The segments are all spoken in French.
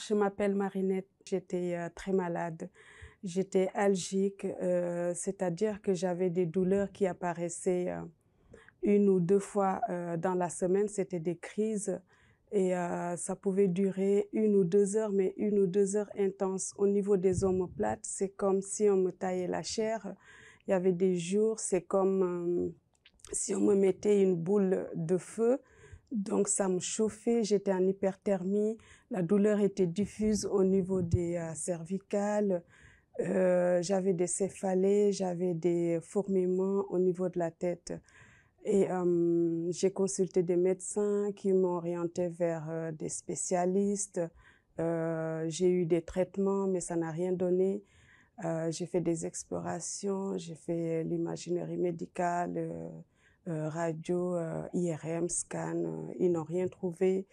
Je m'appelle Marinette, j'étais très malade. J'étais algique, c'est-à-dire que j'avais des douleurs qui apparaissaient 1 ou 2 fois dans la semaine. C'était des crises et ça pouvait durer 1 ou 2 heures, mais 1 ou 2 heures intenses. Au niveau des omoplates, c'est comme si on me taillait la chair. Il y avait des jours, c'est comme si on me mettait une boule de feu. Donc ça me chauffait, j'étais en hyperthermie, la douleur était diffuse au niveau des cervicales, j'avais des céphalées, j'avais des fourmillements au niveau de la tête. Et j'ai consulté des médecins qui m'ont orienté vers des spécialistes. J'ai eu des traitements, mais ça n'a rien donné. J'ai fait des explorations, j'ai fait l'imagerie médicale, radio, IRM, scan, ils n'ont rien trouvé.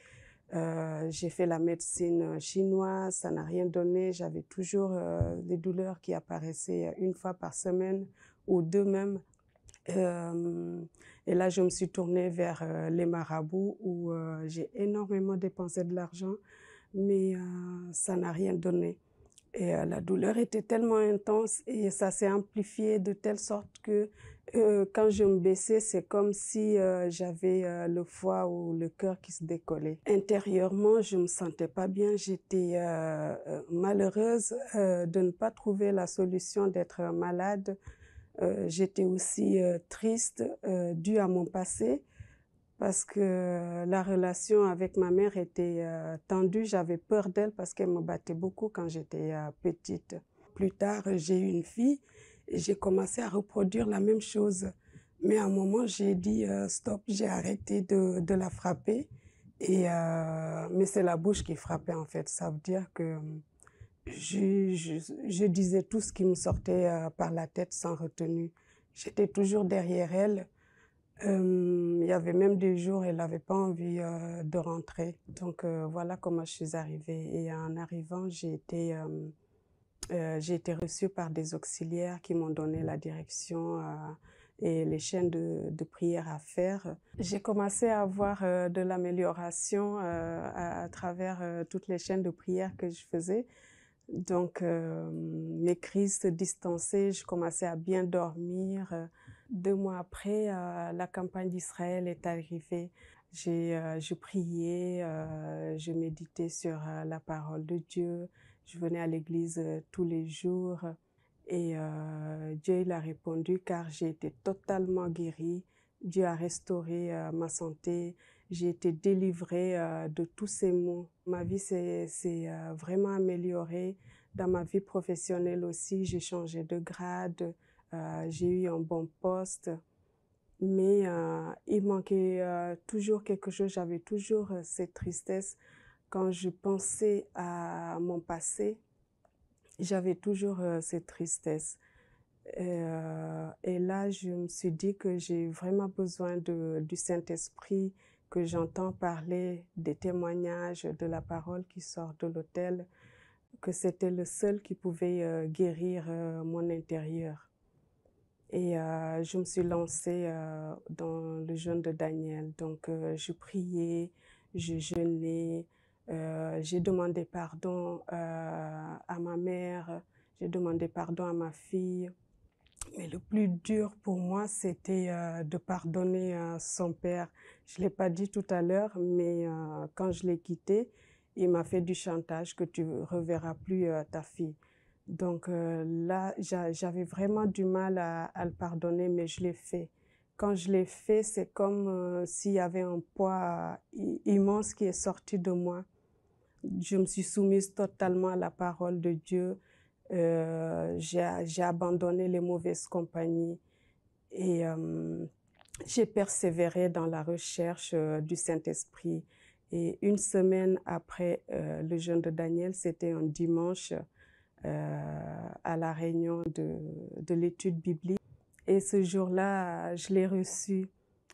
J'ai fait la médecine chinoise, ça n'a rien donné. J'avais toujours des douleurs qui apparaissaient 1 fois par semaine ou 2 même. Et là, je me suis tournée vers les marabouts où j'ai énormément dépensé de l'argent, mais ça n'a rien donné. Et la douleur était tellement intense et ça s'est amplifié de telle sorte que quand je me baissais, c'est comme si j'avais le foie ou le cœur qui se décollait. Intérieurement, je me sentais pas bien. J'étais malheureuse de ne pas trouver la solution d'être malade. J'étais aussi triste due à mon passé parce que la relation avec ma mère était tendue. J'avais peur d'elle parce qu'elle me battait beaucoup quand j'étais petite. Plus tard, j'ai eu une fille et j'ai commencé à reproduire la même chose. Mais à un moment, j'ai dit stop, j'ai arrêté de la frapper. Mais c'est la bouche qui frappait en fait. Ça veut dire que je disais tout ce qui me sortait par la tête sans retenue. J'étais toujours derrière elle. Il y avait même des jours, elle n'avait pas envie de rentrer. Donc voilà comment je suis arrivée. Et en arrivant, j'ai été reçue par des auxiliaires qui m'ont donné la direction et les chaînes de prière à faire. J'ai commencé à avoir de l'amélioration à travers toutes les chaînes de prière que je faisais. Donc, mes crises se distançaient, je commençais à bien dormir. 2 mois après, la campagne d'Israël est arrivée. Je priais, je méditais sur la parole de Dieu. Je venais à l'église tous les jours. Et Dieu, il a répondu car j'ai été totalement guérie. Dieu a restauré ma santé. J'ai été délivrée de tous ces maux. Ma vie s'est vraiment améliorée. Dans ma vie professionnelle aussi, j'ai changé de grade. J'ai eu un bon poste. Mais il manquait toujours quelque chose. J'avais toujours cette tristesse. Quand je pensais à mon passé, j'avais toujours cette tristesse. Et là, je me suis dit que j'ai vraiment besoin du Saint-Esprit, que j'entends parler des témoignages, de la parole qui sort de l'autel, que c'était le seul qui pouvait guérir mon intérieur. Et je me suis lancée dans le jeûne de Daniel. Donc, je priais, je jeûnais, j'ai demandé pardon à ma mère, j'ai demandé pardon à ma fille. Mais le plus dur pour moi, c'était de pardonner son père. Je l'ai pas dit tout à l'heure, mais quand je l'ai quitté, il m'a fait du chantage que tu reverras plus ta fille. Donc là, j'avais vraiment du mal à le pardonner, mais je l'ai fait. Quand je l'ai fait, c'est comme s'il y avait un poids immense qui est sorti de moi. Je me suis soumise totalement à la parole de Dieu. J'ai abandonné les mauvaises compagnies et j'ai persévéré dans la recherche du Saint-Esprit. Et 1 semaine après le jeûne de Daniel, c'était un dimanche à la réunion de l'étude biblique. Et ce jour-là, je l'ai reçu,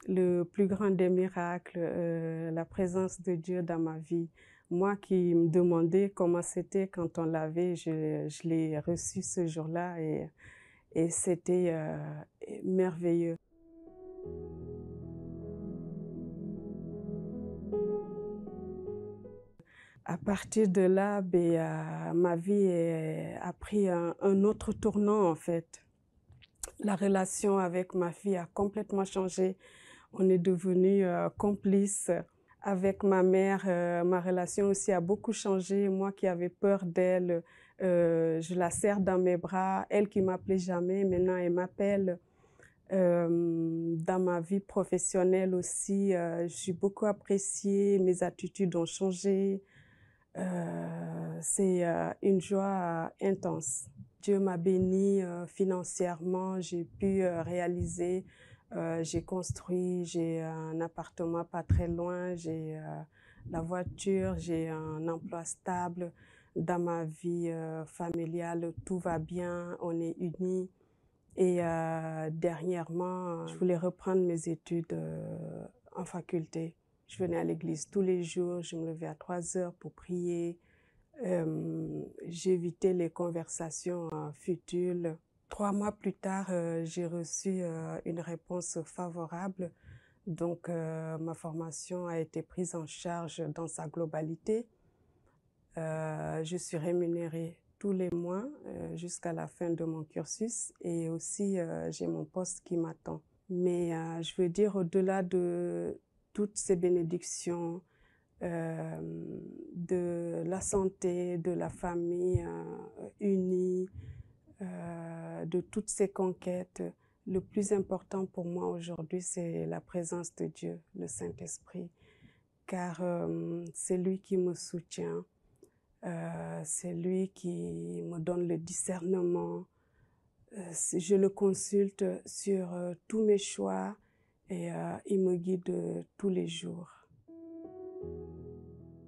le plus grand des miracles, la présence de Dieu dans ma vie. Moi qui me demandais comment c'était quand on l'avait, je l'ai reçu ce jour-là et c'était merveilleux. À partir de là, ma vie a pris un autre tournant en fait. La relation avec ma fille a complètement changé. On est devenus complices. Avec ma mère, ma relation aussi a beaucoup changé. Moi qui avais peur d'elle, je la serre dans mes bras. Elle qui m'appelait jamais, maintenant elle m'appelle. Dans ma vie professionnelle aussi, je suis beaucoup appréciée. Mes attitudes ont changé. C'est une joie intense. Dieu m'a bénie financièrement. J'ai pu réaliser. J'ai construit, j'ai un appartement pas très loin, j'ai la voiture, j'ai un emploi stable. Dans ma vie familiale, tout va bien, on est unis. Et dernièrement, je voulais reprendre mes études en faculté. Je venais à l'église tous les jours, je me levais à 3 heures pour prier. J'évitais les conversations futiles. 3 mois plus tard, j'ai reçu une réponse favorable. Donc, ma formation a été prise en charge dans sa globalité. Je suis rémunérée tous les mois jusqu'à la fin de mon cursus et aussi j'ai mon poste qui m'attend. Mais je veux dire, au-delà de toutes ces bénédictions, de la santé, de la famille unie, de toutes ces conquêtes, le plus important pour moi aujourd'hui, c'est la présence de Dieu, le Saint-Esprit, car c'est lui qui me soutient, c'est lui qui me donne le discernement. Je le consulte sur tous mes choix et il me guide tous les jours.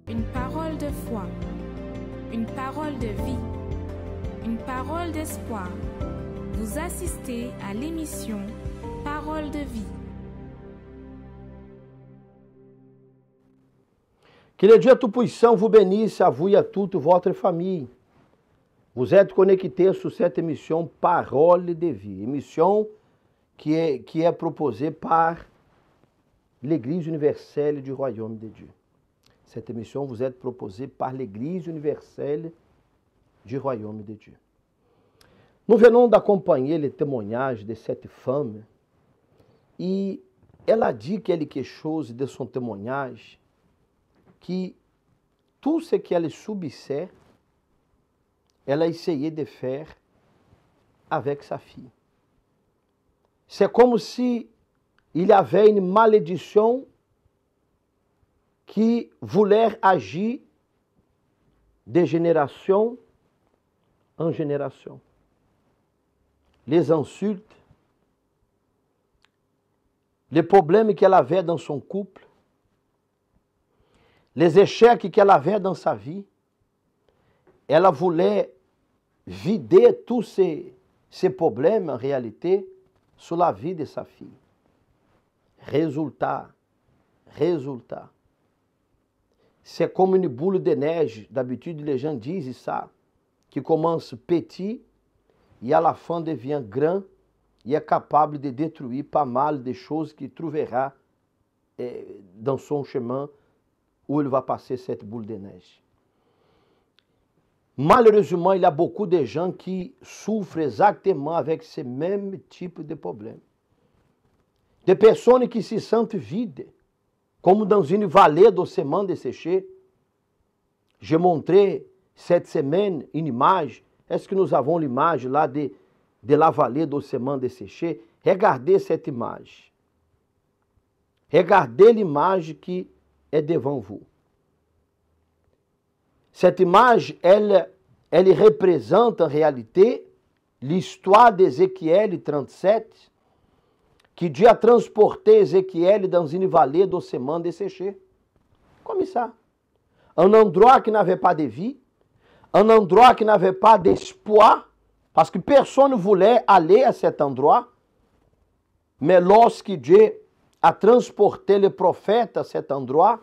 Une parole de foi, une parole de vie, une parole d'espoir. Vous assistez à l'émission Parole de vie. Que le Dieu Tout-Puissant vous bénisse, à vous et à toute votre famille. Vous êtes connectés sur cette émission Parole de vie, émission qui est proposée par l'Église universelle du Royaume de Dieu. Cette émission vous est proposée par l'Église universelle du Royaume de Dieu. Nous venons d'accompagner le témoignage de cette femme et elle a dit quelque chose de son témoignage que tout ce qu'elle subissait, elle a essayé de faire avec sa fille. C'est comme si il y avait une malédiction qui voulait agir de génération en génération. Les insultes, les problèmes qu'elle avait dans son couple, les échecs qu'elle avait dans sa vie, elle voulait vider tous ces problèmes en réalité sur la vie de sa fille. Résultat, c'est comme une boule de neige, d'habitude les gens disent ça, qui commence petit et à la fin devient grand et est capable de détruire pas mal de choses qu'il trouvera dans son chemin où il va passer cette boule de neige. Malheureusement, il y a beaucoup de gens qui souffrent exactement avec ce même type de problème. Des personnes qui se sentent vides, comme dans une vallée d'ossements desséchés. J'ai montré cette semaine une image. Est-ce que nous avons l'image là de la vallée d'ossements desséchés? Regardez cette image. Regardez l'image qui est devant vous. Cette image, elle représente en réalité l'histoire d'Ézéchiel 37, que Dieu a transporté Ézéchiel dans une vallée d'ossements desséchés. Comme ça. Un endroit qui n'avait pas de vie, un endroit qui n'avait pas d'espoir, parce que personne ne voulait aller à cet endroit. Mais lorsque Dieu a transporté le prophète à cet endroit,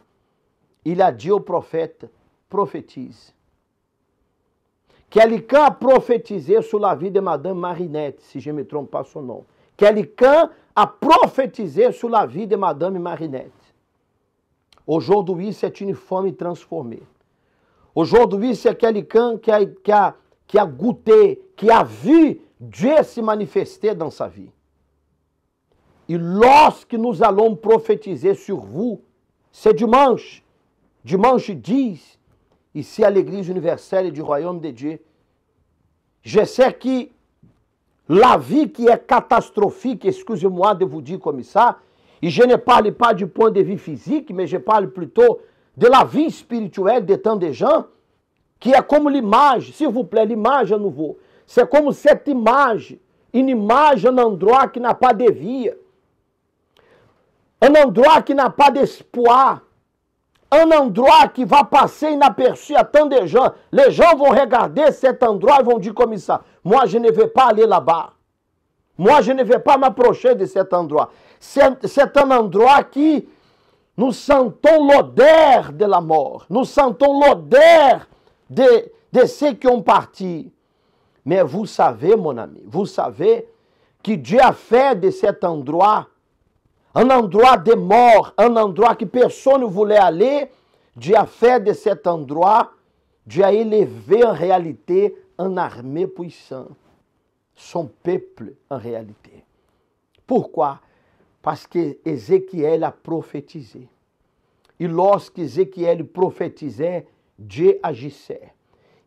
il a dit au prophète, prophétise. Quelqu'un a prophétisé sur la vie de Madame Marinette, si je ne me trompe pas son nom. Quelqu'un a prophétisé sur la vie de Madame Marinette. Aujourd'hui, c'est une femme transformée. Aujourd'hui, c'est quelqu'un qui a goûté, qui a vu Dieu se manifester dans sa vie. Et lorsque nous allons prophétiser sur vous, c'est dimanche 10, ici à l'Église universelle du Royaume de Dieu, je sais que la vie qui est catastrophique, excusez-moi de vous dire comme ça, et je ne parle pas du point de vue physique, mais je parle plutôt de la vie spirituelle de tant de gens, qui est comme l'image, s'il vous plaît, l'image à nouveau. C'est comme cette image, une image, un endroit qui n'a pas de vie, un endroit qui n'a pas d'espoir, un endroit qui va passer inaperçu à tant de gens. Les gens vont regarder cet endroit et vont dire comme ça, moi je ne vais pas aller là-bas. Moi je ne vais pas m'approcher de cet endroit. C'est un endroit qui, nous sentons l'odeur de la mort. Nous sentons l'odeur de ceux qui ont parti. Mais vous savez, mon ami, vous savez que Dieu a fait de cet endroit un endroit de mort, un endroit que personne ne voulait aller. Dieu a fait de cet endroit, Dieu a élevé en réalité une armée puissante, son peuple en réalité. Pourquoi? Parce que Ézéchiel a prophétisé. Et lorsque Ézéchiel prophétisait, Dieu agissait.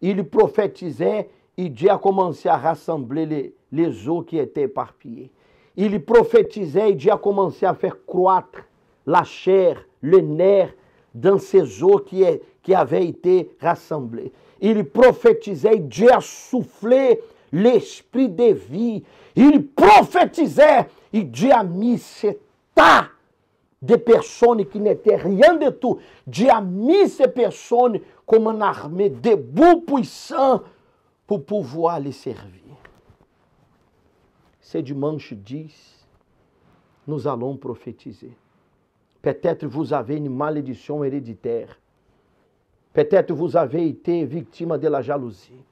Il prophétisait et Dieu a commencé à rassembler les eaux qui étaient éparpillées. Il prophétisait et Dieu a commencé à faire croître la chair, le nerf dans ces eaux qui avaient été rassemblées. Il prophétisait et Dieu a soufflé l'esprit de vie. Il prophétisait et Dieu a mis ces tas de personnes qui n'étaient rien de tout. Dieu a mis ces personnes comme une armée debout, puissant, pour pouvoir les servir. C'est dimanche 10, nous allons prophétiser. Peut-être vous avez une malédiction héréditaire. Peut-être vous avez été victime de la jalousie.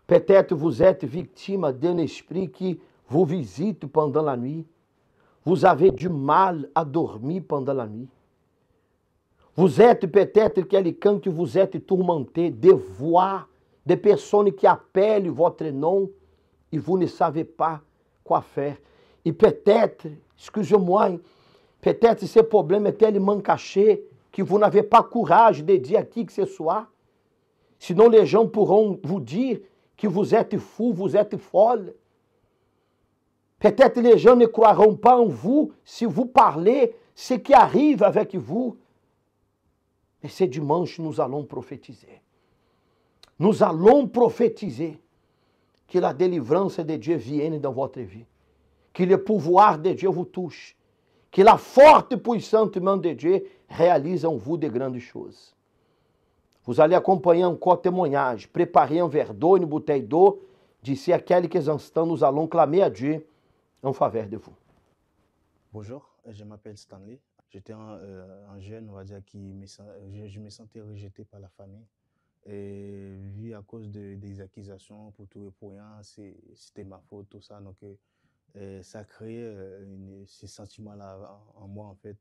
Peut-être vous êtes victime d'un esprit qui vous visite pendant la nuit. Vous avez du mal à dormir pendant la nuit. Vous êtes peut-être quelqu'un que vous êtes tourmenté de voix, de personnes qui appellent votre nom et vous ne savez pas quoi faire. Et peut-être, excusez-moi, peut-être ce problème est tellement caché que vous n'avez pas courage de dire à qui que ce soit. Sinon les gens pourront vous dire que vous êtes fou, vous êtes folle. Peut-être les gens ne croiront pas en vous si vous parlez ce qui arrive avec vous. Mais ce dimanche, nous allons prophétiser. Nous allons prophétiser que la délivrance de Dieu vienne dans votre vie. Que le pouvoir de Dieu vous touche. Que la forte et puissante main de Dieu réalise en vous de grandes choses. Vous allez acompanhar encore témoignage. Préparez un verre d'eau, une bouteille d'eau. D'ici à quelques instants, nous allons clamer à Dieu en faveur de vous. Bonjour, je m'appelle Stanley. J'étais un jeune, on va dire, je me sentais rejeté par la famille. Et vu à cause des accusations pour tout et pour rien, c'était ma faute, tout ça. Donc, ça a créé ce sentiment-là en moi, en fait,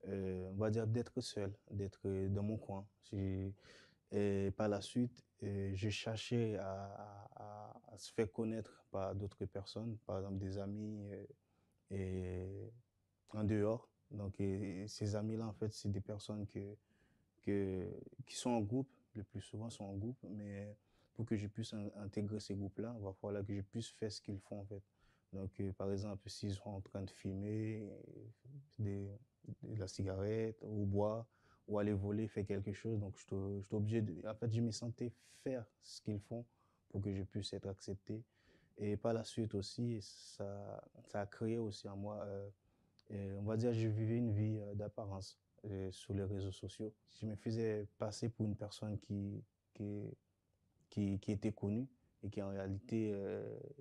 on va dire, d'être seul, d'être dans mon coin. Et par la suite, je cherchais à se faire connaître par d'autres personnes, par exemple des amis et en dehors. Donc, ces amis-là, en fait, c'est des personnes qui sont en groupe, le plus souvent sont en groupe, mais pour que je puisse intégrer ces groupes-là, il va falloir que je puisse faire ce qu'ils font, en fait. Donc, par exemple, s'ils sont en train de fumer de la cigarette ou boire, ou aller voler, faire quelque chose, donc je suis obligé en fait, je me sentais faire ce qu'ils font pour que je puisse être accepté. Et par la suite aussi, ça a créé aussi en moi, on va dire, je vivais une vie d'apparence sur les réseaux sociaux. Je me faisais passer pour une personne qui était connue et qui en réalité,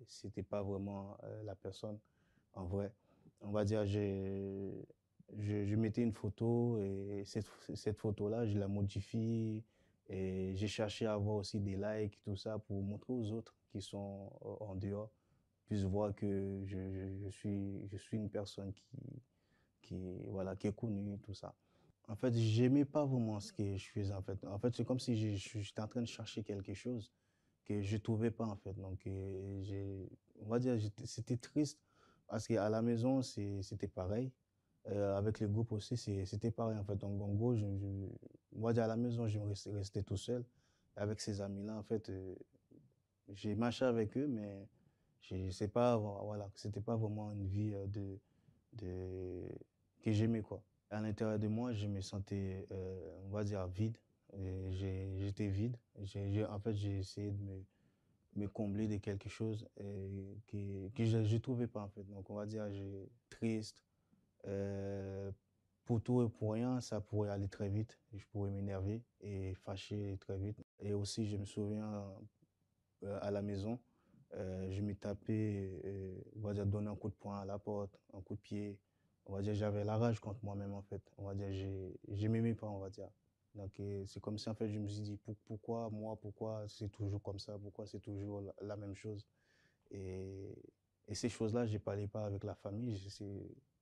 c'était pas vraiment la personne en vrai. On va dire, je mettais une photo et cette photo-là, je la modifie et j'ai cherché à avoir aussi des likes, tout ça, pour montrer aux autres qui sont en dehors, puissent voir que je suis une personne voilà, qui est connue, tout ça. En fait, j'aimais pas vraiment ce que je faisais, en fait. En fait, c'est comme si j'étais en train de chercher quelque chose que je trouvais pas, en fait. Donc, on va dire, c'était triste parce qu'à la maison, c'était pareil. Avec le groupe aussi, c'était pareil, en fait. Donc, en gros, on va dire, à la maison, je me restais tout seul. Avec ces amis-là, en fait, j'ai marché avec eux, mais c'est pas, voilà, c'était pas vraiment une vie de, que j'aimais, quoi. À l'intérieur de moi, je me sentais, on va dire, vide. Et j'étais vide. En fait, j'ai essayé de me combler de quelque chose que je ne trouvais pas, en fait. Donc, on va dire, triste. Euh, pour tout et pour rien, ça pourrait aller très vite. Je pourrais m'énerver et fâcher très vite. Et aussi, je me souviens, à la maison, je me tapais, on va dire, donner un coup de poing à la porte, un coup de pied. On va dire, j'avais la rage contre moi-même, en fait. On va dire, je m'aimais pas, on va dire. Donc, c'est comme si, en fait, je me suis dit, pourquoi moi, pourquoi c'est toujours comme ça, pourquoi c'est toujours la même chose. Et, et ces choses-là, je ne parlais pas avec la famille,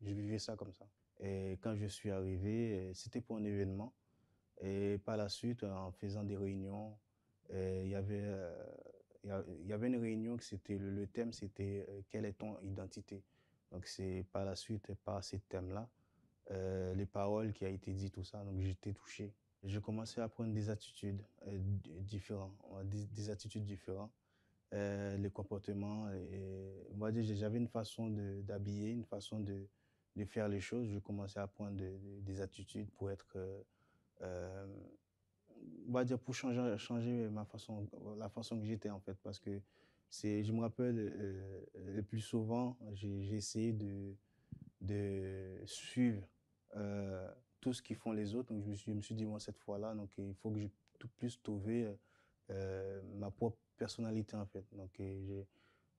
je vivais ça comme ça. Et quand je suis arrivé, c'était pour un événement. Et par la suite, en faisant des réunions, il y avait, il y avait une réunion que c'était le thème, c'était quelle est ton identité. Donc c'est par la suite, par ces thèmes-là, les paroles qui a été dit, tout ça. Donc j'étais touché. J'ai commencé à prendre des attitudes différentes, des attitudes différentes, les comportements. On va dire, j'avais une façon d'habiller, une façon de faire les choses. Je commençais à prendre des attitudes pour être euh, on va dire pour changer la façon que j'étais, en fait, parce que je me rappelle, le plus souvent, j'ai essayé de suivre tout ce qu'ils font les autres. Donc je me suis dit, moi, cette fois-là, donc il faut que je puisse trouver ma propre personnalité, en fait. Donc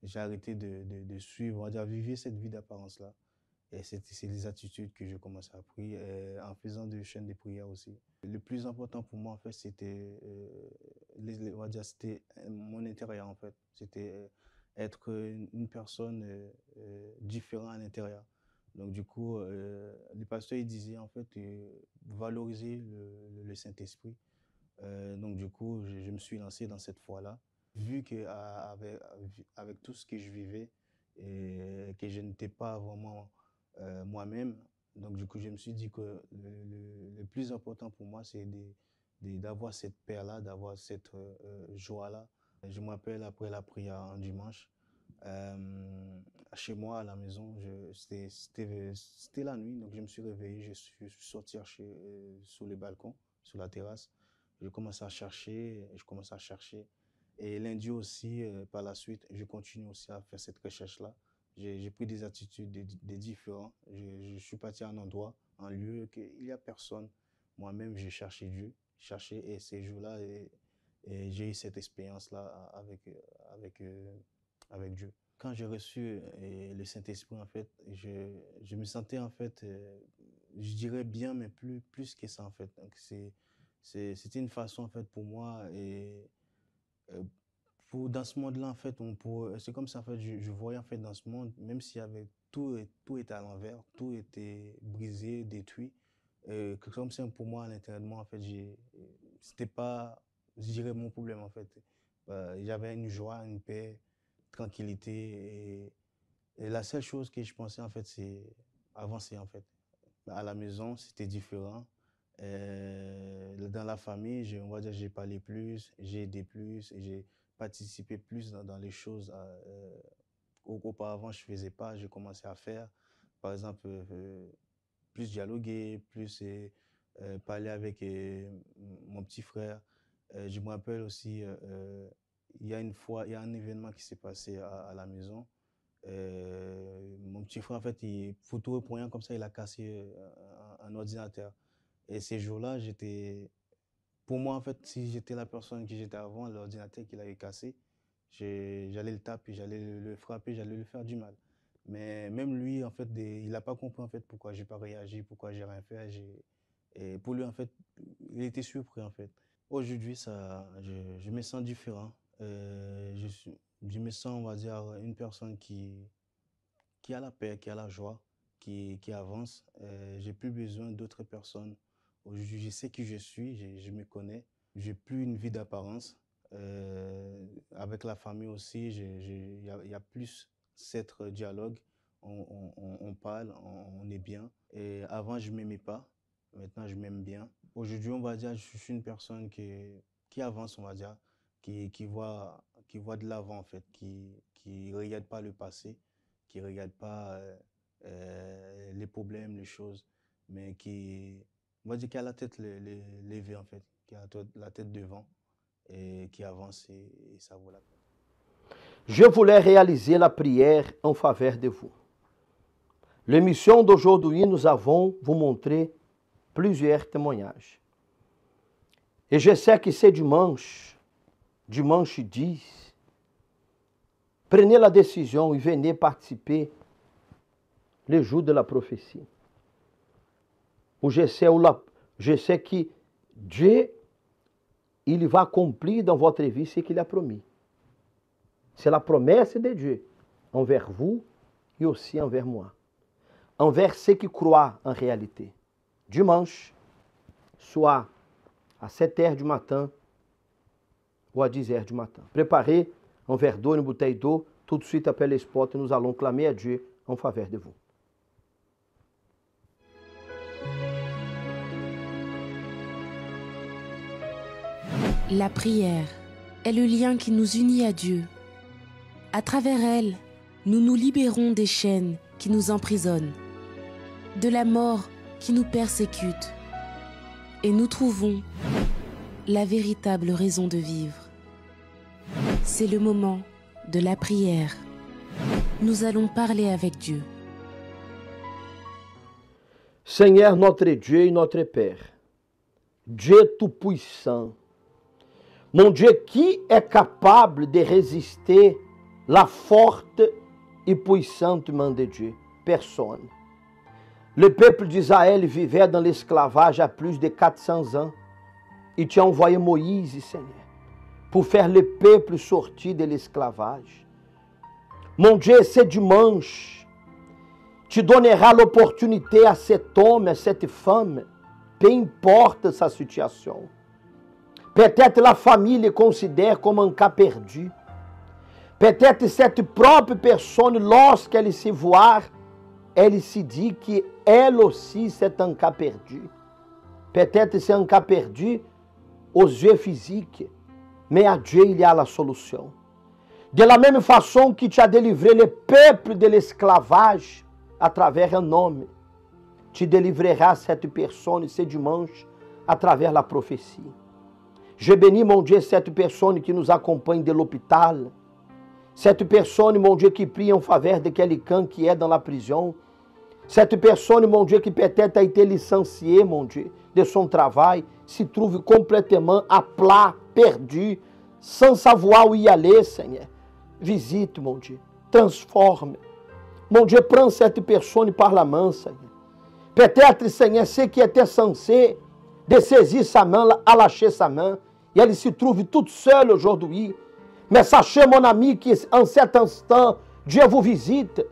j'ai arrêté de suivre, on va dire, vivre cette vie d'apparence-là. Et c'est des attitudes que je commence à apprendre en faisant des chaînes de prière aussi. Le plus important pour moi, en fait, c'était, on va dire, c'était mon intérieur, en fait. C'était être une personne différente à l'intérieur. Donc, du coup, le pasteur, il disait, en fait, valoriser le Saint-Esprit. Donc, du coup, je me suis lancé dans cette foi-là. Vu avec tout ce que je vivais et que je n'étais pas vraiment moi-même, donc du coup, je me suis dit que le plus important pour moi, c'est d'avoir cette paix-là, d'avoir cette joie-là. Je me rappelle après la prière un dimanche, chez moi à la maison, c'était la nuit, donc je me suis réveillé, je suis sorti sur le balcon, sur la terrasse. Je commence à chercher, je commence à chercher. Et lundi aussi, par la suite, je continue aussi à faire cette recherche-là. J'ai pris des attitudes des différents. Je suis parti à un endroit, un lieu qu'il n'y a personne. Moi-même, j'ai cherché Dieu, cherché, et ces jours-là, et j'ai eu cette expérience-là avec Dieu. Quand j'ai reçu le Saint-Esprit, en fait, je me sentais, en fait, je dirais bien, mais plus que ça, en fait. Donc, c'était une façon, en fait, pour moi, et euh, dans ce monde-là, en fait, c'est comme ça, en fait, je voyais, en fait, dans ce monde, même s'il y avait tout était à l'envers, tout était brisé, détruit, comme ça, pour moi, à l'intérieur de moi, en fait, c'était pas, je dirais, mon problème, en fait. J'avais une joie, une paix, tranquillité, et la seule chose que je pensais, en fait, c'est avancer, en fait. À la maison, c'était différent. Dans la famille, on va dire, j'ai parlé plus, j'ai aidé plus, et j'ai participé plus dans les choses qu'auparavant je faisais pas, j'ai commencé à faire. Par exemple, plus dialoguer, plus parler avec mon petit frère. Je me rappelle aussi, il y a une fois, il y a un événement qui s'est passé à la maison. Mon petit frère, en fait, pour tout et pour rien, comme ça, il a cassé un ordinateur. Et ces jours-là, pour moi, en fait, si j'étais la personne que j'étais avant, l'ordinateur qu'il avait cassé, j'allais le taper, j'allais le frapper, j'allais lui faire du mal. Mais même lui, en fait, il n'a pas compris, en fait, pourquoi j'ai pas réagi, pourquoi j'ai rien fait. Et pour lui, en fait, il était surpris, en fait. Aujourd'hui, je me sens différent. Je me sens, on va dire, une personne qui a la paix, qui a la joie, qui avance. J'ai plus besoin d'autres personnes je sais qui je suis, je me connais. J'ai plus une vie d'apparence. Avec la famille aussi, il y a plus cet dialogue. On parle, on est bien. Et avant, je ne m'aimais pas. Maintenant, je m'aime bien. Aujourd'hui, on va dire, je suis une personne qui avance, on va dire, qui voit de l'avant, en fait, qui ne regarde pas le passé, qui ne regarde pas les problèmes, les choses, mais on va dire, qui a la tête levée, en fait, qui a la tête devant et qui avance et ça vaut la peine. Je voulais réaliser la prière en faveur de vous. L'émission d'aujourd'hui, nous avons vous montré plusieurs témoignages. Et je sais que c'est dimanche 10, prenez la décision et venez participer le jour de la prophétie. Je sais que Dieu, il va accomplir dans votre vie ce qu'il a promis. C'est la promesse de Dieu envers vous et aussi envers moi. Envers ceux qui croient en réalité. Dimanche, soit à 7h du matin ou à 10h du matin. Préparez un verre d'eau, une bouteille d'eau. Tout de suite après les spots, nous allons clamer à Dieu en faveur de vous. La prière est le lien qui nous unit à Dieu. À travers elle, nous nous libérons des chaînes qui nous emprisonnent, de la mort qui nous persécute, et nous trouvons la véritable raison de vivre. C'est le moment de la prière. Nous allons parler avec Dieu. Seigneur notre Dieu et notre Père, Dieu tout-puissant, mon Dieu qui est capable de résister la forte et puissante main de Dieu? Personne. Le peuple d'Israël vivait dans l'esclavage há plus de 400 ans. Et tu as envoyé Moïse, Seigneur, pour faire le peuple sortir de l'esclavage. Mon Dieu, ce dimanche, tu donneras l'opportunité à cet homme, à cette femme, peu importe sa situation. Peut-être la famille le considère comme un cas perdu. Peut-être cette propre personne, lorsqu'elle se voit, elle se dit qu'elle aussi c'est un cas perdu. Peut-être c'est un cas perdu aux yeux physiques, mais à Dieu il y a la solution. De la même façon que tu as délivré le peuple de l'esclavage à travers un homme, tu délivreras cette personne ce dimanche à travers la prophétie. Je bénis, mon Dieu, cette personne qui nous accompagne de l'hôpital, cette personne, mon Dieu, qui prie en faveur de quelqu'un qui est dans la prison, cette personne, mon Dieu, qui peut-être a été licenciée, mon Dieu, de son travail, se trouve complètement à plat, perdu, sans savoir où y aller, Seigneur. Visite, mon Dieu, transforme. Mon Dieu, prends cette personne par la main, Seigneur. Peut-être, Seigneur, ce qui était censé de saisir sa main, à lâcher sa main, et elle se trouve toute seule aujourd'hui. Mais sachez, mon ami, qu'en cet instant, Dieu vous visite,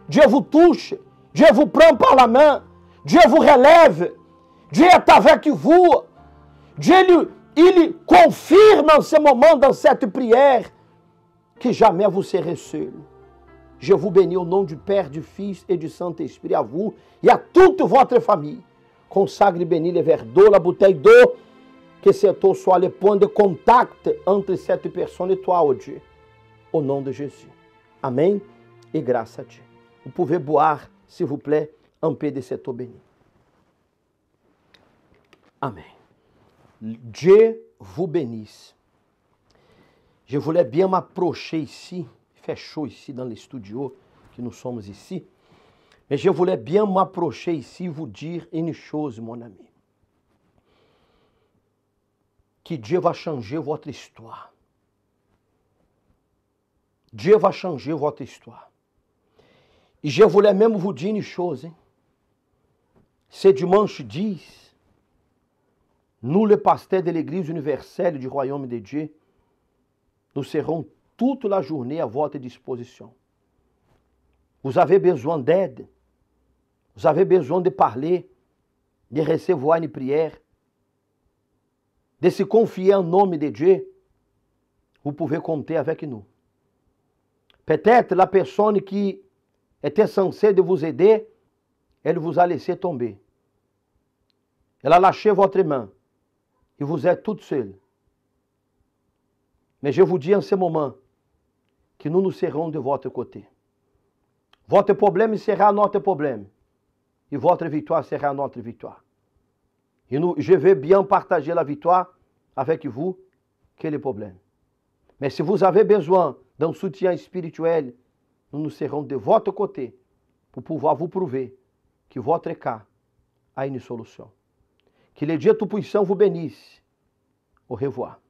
Dieu vous touche, Dieu vous prend par la main, Dieu vous relève, Dieu est avec vous. Dieu, il confirme en ce moment, dans cette prière, que jamais vous serez seul. Je vous bénis au nom du Père, du Fils et du Saint-Esprit, à vous et à toute votre famille. Consacre et bénis le verre d'eau, la bouteille d'eau, que cette eau soit le point de contact entre cette personne et toi, oh Dieu. Au nom de Jésus. Amen et grâce à Dieu. Vous pouvez boire, s'il vous plaît, un peu de cette eau bénie. Amen. Dieu vous bénisse. Je voulais bien m'approcher ici, il fait chaud ici dans les studios que nous sommes ici, mais je voulais bien m'approcher ici et vous dire une chose, mon ami. Que Dieu va changer votre histoire. Dieu va changer votre histoire. Et je voulais même vous dire une chose. Hein? C'est dimanche 10. Nous, les pasteurs de l'Église universelle du Royaume de Dieu, nous serons toute la journée à votre disposition. Vous avez besoin d'aide. Vous avez besoin de parler, de recevoir une prière. de se confier en nome de Dieu, vous pouvez compter avec nous. Peut-être la personne qui était censée de vous aider, elle vous a laissé tomber. Elle a lâché votre main et vous êtes toute seule. Mais je vous dis en ce moment que nous serons de votre côté. Votre problème sera notre problème et votre victoire sera notre victoire. Et je vais bien partager la victoire avec vous, quel est le problème. Mais si vous avez besoin d'un soutien spirituel, nous serons de votre côté pour pouvoir vous prouver que votre cas a une solution. Que le Dieu Tout-Puissant vous bénisse. Au revoir.